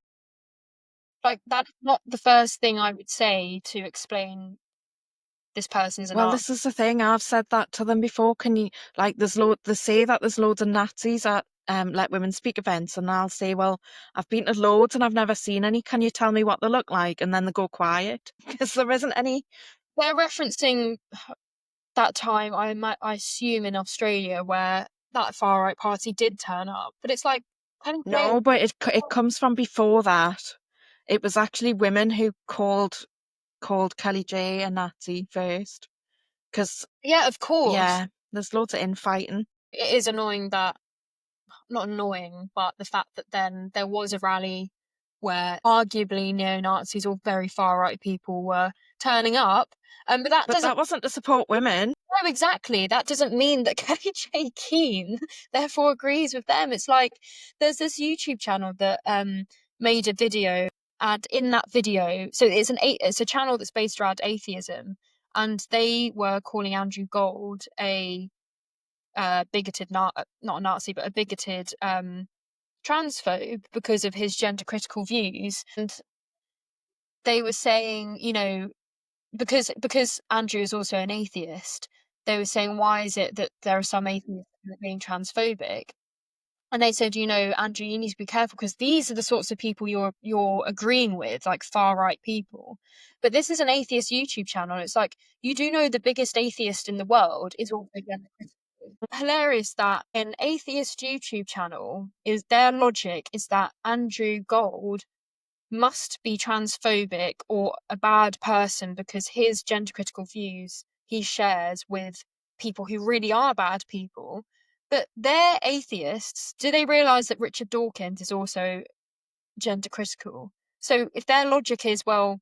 Like, that's not the first thing I would say to explain this person's a Well, Nazi. this is the thing. I've said that to them before. Can you, like, they say that there's loads of Nazis at Let Women Speak events, and I'll say, well, I've been to loads and I've never seen any. Can you tell me what they look like? And then they go quiet because there isn't any. They're referencing that time, I assume, in Australia where that far right party did turn up. But it's like, No, but it comes from before that. It was actually women who called Kelly J a Nazi first. Because, yeah, of course, yeah, there's loads of infighting. it is annoying that, not annoying, but the fact that then there was a rally where arguably neo-Nazis or very far-right people were turning up. But that But doesn't... that wasn't to support women. No, exactly. That doesn't mean that Kelly J. Keane therefore agrees with them. It's like there's this YouTube channel that made a video, and in that video, so it's a channel that's based around atheism, and they were calling Andrew Gold a bigoted, not a Nazi, but a bigoted transphobe because of his gender critical views. And they were saying, because Andrew is also an atheist, they were saying, why is it that there are some atheists that are being transphobic? And they said, Andrew, you need to be careful because these are the sorts of people you're agreeing with, like far right people. But this is an atheist YouTube channel. It's like, you do know the biggest atheist in the world is also gender critical. Hilarious that an atheist YouTube channel is their logic is that Andrew Gold must be transphobic or a bad person because his gender critical views he shares with people who really are bad people. But they're atheists. Do they realise that Richard Dawkins is also gender critical? So if their logic is, well,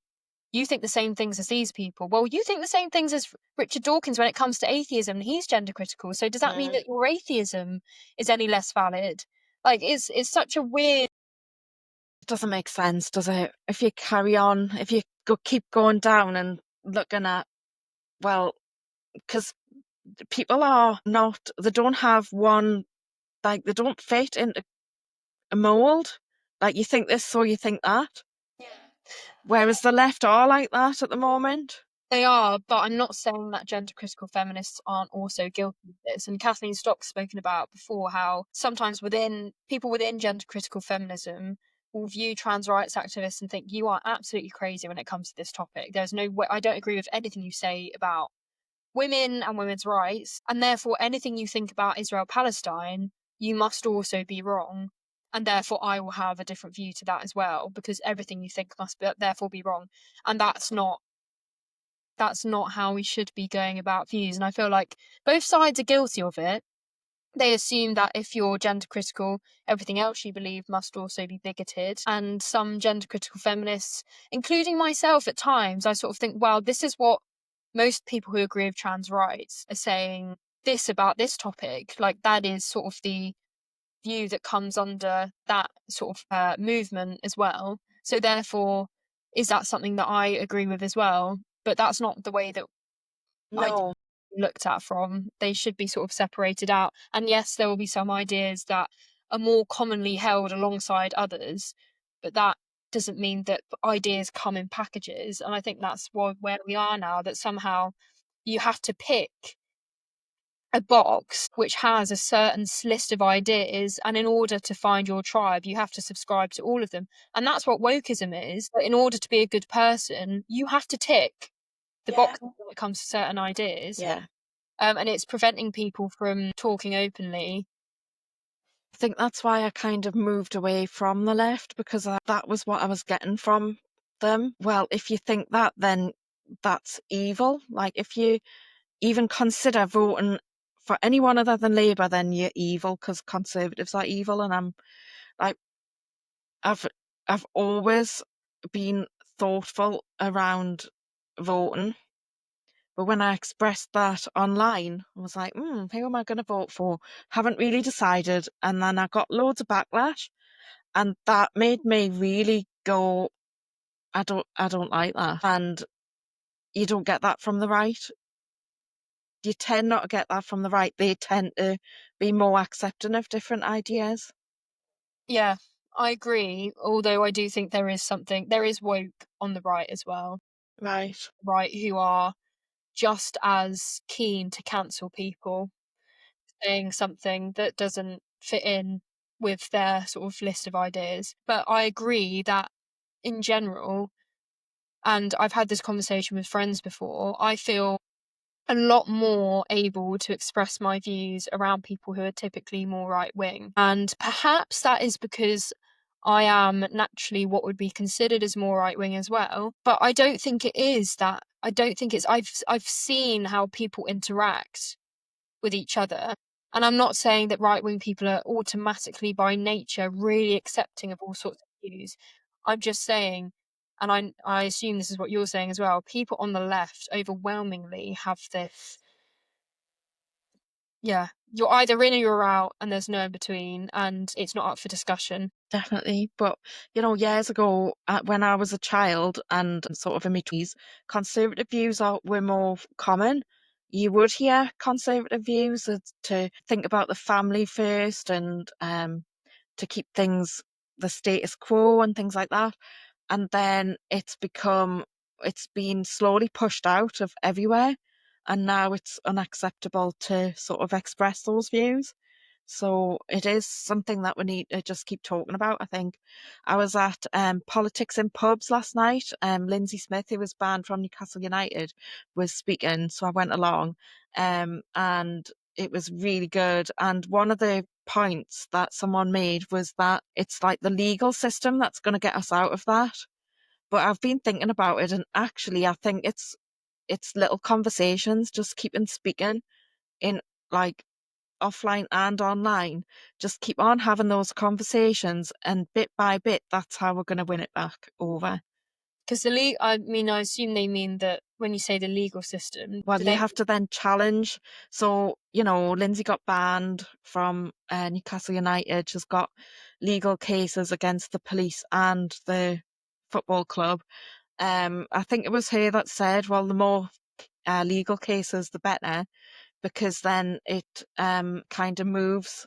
you think the same things as these people, well, you think the same things as Richard Dawkins when it comes to atheism, and he's gender critical. So does that mean that your atheism is any less valid? Like, it's such a weird... It doesn't make sense, does it? If you carry on, if you keep going down and looking at, well, because people are not, they don't have one, like, they don't fit into a mold. Like, you think this, so you think that. Whereas the left are like that at the moment. They are, but I'm not saying that gender critical feminists aren't also guilty of this. And Kathleen Stock's spoken about before how sometimes people within gender critical feminism will view trans rights activists and think you are absolutely crazy when it comes to this topic. There's no way, I don't agree with anything you say about women and women's rights, and therefore anything you think about Israel Palestine, you must also be wrong. And therefore I will have a different view to that as well, because everything you think must therefore be wrong. And that's not how we should be going about views. And I feel like both sides are guilty of it. They assume that if you're gender critical, everything else you believe must also be bigoted. And some gender critical feminists, including myself at times, I sort of think, well, this is what most people who agree with trans rights are saying this about this topic. Like, that is sort of the view that comes under that sort of movement as well. So therefore, is that something that I agree with as well? But that's not the way that No. looked at from. They should be sort of separated out. And yes, there will be some ideas that are more commonly held alongside others, but that doesn't mean that ideas come in packages. And I think that's where we are now, that somehow you have to pick a box which has a certain list of ideas, and in order to find your tribe you have to subscribe to all of them. And that's what wokeism is. But in order to be a good person, you have to tick the box when it comes to certain ideas. Yeah. And it's preventing people from talking openly. I think that's why I kind of moved away from the left, because that was what I was getting from them. Well, if you think that, then that's evil. Like, if you even consider voting for anyone other than Labour, then you're evil, because Conservatives are evil. And I'm like, I've always been thoughtful around voting. But when I expressed that online, I was like, who am I going to vote for? Haven't really decided. And then I got loads of backlash. And that made me really go, I don't like that. And you don't get that from the right. You tend not to get that from the right. They tend to be more accepting of different ideas. Yeah, I agree. Although I do think there is woke on the right as well. Right. Right, who are just as keen to cancel people saying something that doesn't fit in with their sort of list of ideas. But I agree that in general, and I've had this conversation with friends before, I feel a lot more able to express my views around people who are typically more right wing. And perhaps that is because I am naturally what would be considered as more right wing as well. But I don't think it is that. I don't think it's. I've seen how people interact with each other. And I'm not saying that right wing people are automatically by nature really accepting of all sorts of views. I'm just saying, and I assume this is what you're saying as well, people on the left overwhelmingly have this, yeah, you're either in or you're out, and there's no in between, and it's not up for discussion. Definitely. But, years ago, when I was a child and sort of in my 20s, conservative views were more common. You would hear conservative views to think about the family first, and to keep things the status quo and things like that. And then it's been slowly pushed out of everywhere. And now it's unacceptable to sort of express those views. So it is something that we need to just keep talking about, I think. I was at Politics in Pubs last night. Lindsay Smith, who was banned from Newcastle United, was speaking, so I went along, and it was really good. And one of the points that someone made was that it's like the legal system that's going to get us out of that. But I've been thinking about it, and actually I think it's little conversations, just keeping speaking in, like, offline and online. Just keep on having those conversations, and bit by bit, that's how we're going to win it back over. Because I mean, I assume they mean that when you say the legal system, Well, do you they? have to then challenge. So, Lindsay got banned from Newcastle United. She's got legal cases against the police and the football club. I think it was her that said, well, the more legal cases, the better, because then it kind of moves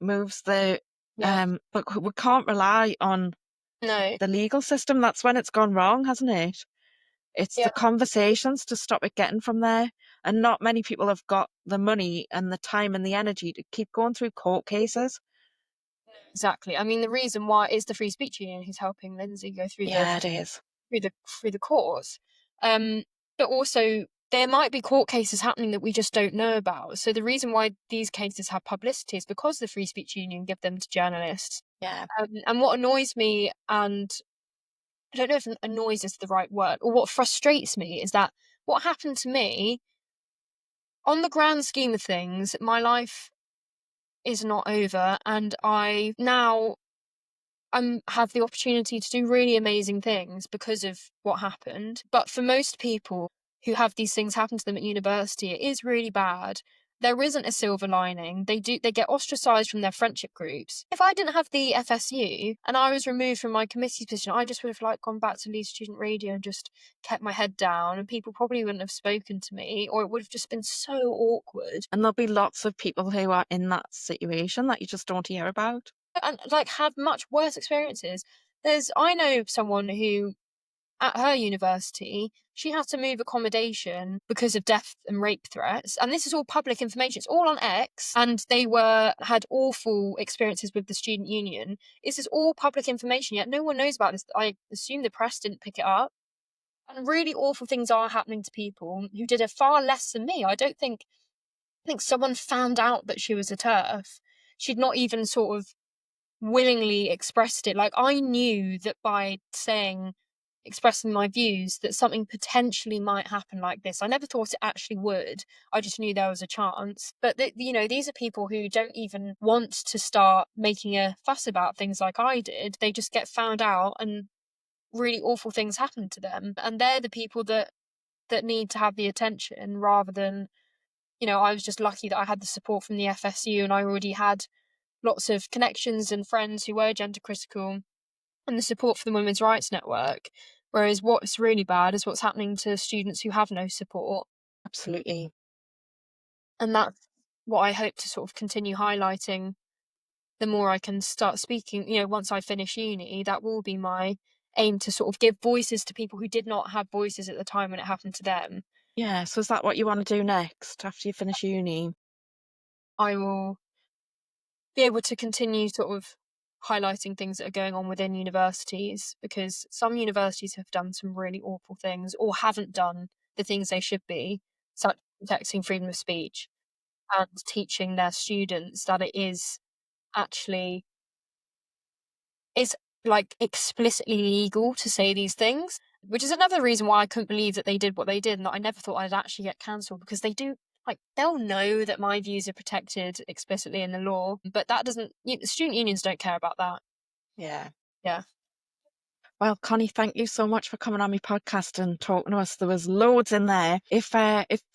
the Yeah, but we can't rely on no, the legal system. That's when it's gone wrong, hasn't it? It's yeah, the conversations to stop it getting from there. And not many people have got the money and the time and the energy to keep going through court cases. Exactly. I mean, the reason why is the Free Speech Union who's helping Lindsay go through Yeah, it is. the courts. But also there might be court cases happening that we just don't know about. So the reason why these cases have publicity is because the Free Speech Union give them to journalists. Yeah. And what annoys me, and I don't know if annoys is the right word, or what frustrates me, is that what happened to me, on the grand scheme of things, my life is not over, and I now have the opportunity to do really amazing things because of what happened. But for most people who have these things happen to them at university, it is really bad. There isn't a silver lining. They get ostracized from their friendship groups. If I didn't have the FSU and I was removed from my committee position, I just would have gone back to Leeds Student Radio and just kept my head down, and people probably wouldn't have spoken to me, or it would have just been so awkward. And there'll be lots of people who are in that situation that you just don't hear about. And have much worse experiences. I know someone who, at her university, she had to move accommodation because of death and rape threats. And this is all public information. It's all on X. And they had awful experiences with the student union. This is all public information, yet no one knows about this. I assume the press didn't pick it up. And really awful things are happening to people who did it far less than me. I think someone found out that she was a TERF. She'd not even sort of willingly expressed it. I knew that by expressing my views, that something potentially might happen like this. I never thought it actually would. I just knew there was a chance. But these are people who don't even want to start making a fuss about things like I did. They just get found out and really awful things happen to them. And they're the people that need to have the attention, rather than, I was just lucky that I had the support from the FSU, and I already had lots of connections and friends who were gender critical, and the support for the Women's Rights Network. Whereas what's really bad is what's happening to students who have no support. Absolutely. And that's what I hope to sort of continue highlighting. The more I can start speaking, once I finish uni, that will be my aim, to sort of give voices to people who did not have voices at the time when it happened to them. Yeah, so is that what you want to do next after you finish uni? I will be able to continue sort of highlighting things that are going on within universities, because some universities have done some really awful things, or haven't done the things they should be, such as protecting freedom of speech and teaching their students that it is actually, it's explicitly legal to say these things, which is another reason why I couldn't believe that they did what they did, and that I never thought I'd actually get cancelled, because they do. They'll know that my views are protected explicitly in the law, but that doesn't. Student unions don't care about that. Yeah. Yeah. Well, Connie, thank you so much for coming on my podcast and talking to us. There was loads in there. If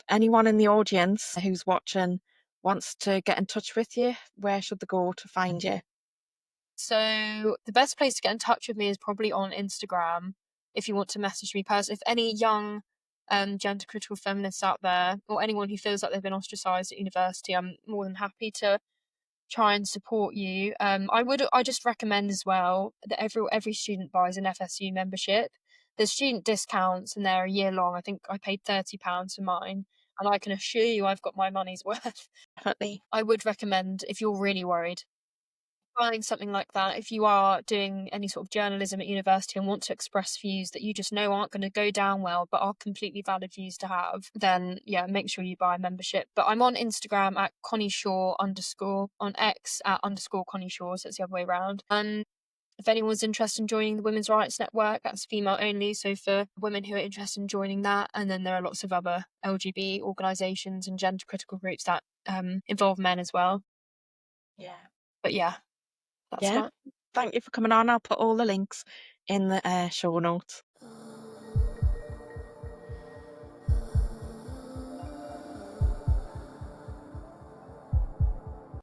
anyone in the audience who's watching wants to get in touch with you, where should they go to find you? So the best place to get in touch with me is probably on Instagram, if you want to message me personally. If any young gender critical feminists out there, or anyone who feels like they've been ostracised at university, I'm more than happy to try and support you. I just recommend as well that every student buys an FSU membership. There's student discounts, and they're a year long. I think I paid £30 for mine, and I can assure you I've got my money's worth. Definitely. I would recommend, if you're really worried, buying something like that. If you are doing any sort of journalism at university and want to express views that you just know aren't going to go down well, but are completely valid views to have, then yeah, make sure you buy a membership. But I'm on Instagram at Connie Shaw _, on X at _ Connie Shaw, so it's the other way around. And if anyone's interested in joining the Women's Rights Network, that's female only, so for women who are interested in joining that. And then there are lots of other LGBT organisations and gender critical groups that involve men as well. Yeah. But yeah, that's Yeah. Thank you for coming on. I'll put all the links in the show notes.